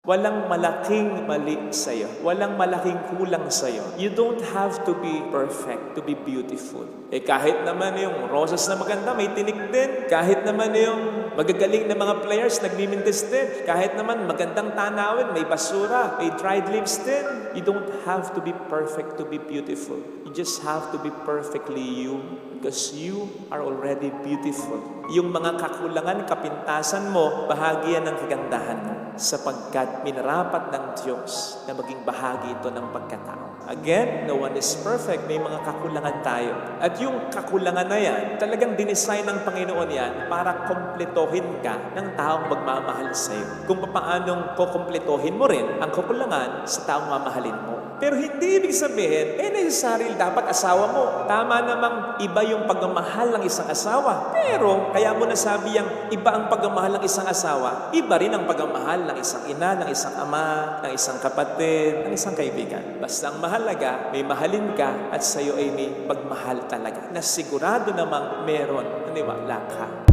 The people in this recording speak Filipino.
Walang malaking mali sa'yo. Walang malaking kulang sa'yo. You don't have to be perfect to be beautiful. Kahit naman yung roses na maganda, may tinik din. Kahit naman yung magagaling na mga players, nagmimintis din. Kahit naman magandang tanawin, may basura, may dried leaves din. You don't have to be perfect to be beautiful. You just have to be perfectly you because you are already beautiful. Yung mga kakulangan, kapintasan mo, bahagi yan ng kagandahan mo sapagkat minarapat ng Diyos na maging bahagi ito ng pagkatao. Again, no one is perfect. May mga kakulangan tayo. At yung kakulangan na yan, talagang dinesign ng Panginoon yan para kompletohin ka ng taong magmamahal sa iyo. Kung paanong kukompletohin mo rin ang kakulangan sa taong mamahalin mo. Pero hindi ibig sabihin, necessary dapat asawa mo. Tama namang iba yung pagmamahal ng isang asawa. Pero, kaya mo nasabi yung iba ang pagmamahal ng isang asawa, iba rin ang pagmamahal ng isang ina, ng isang ama, ng isang kapatid, ng isang kaibigan. Basta ang mahalaga, may mahalin ka at sa'yo ay may pagmahal talaga. Na sigurado namang meron, naniwala ka.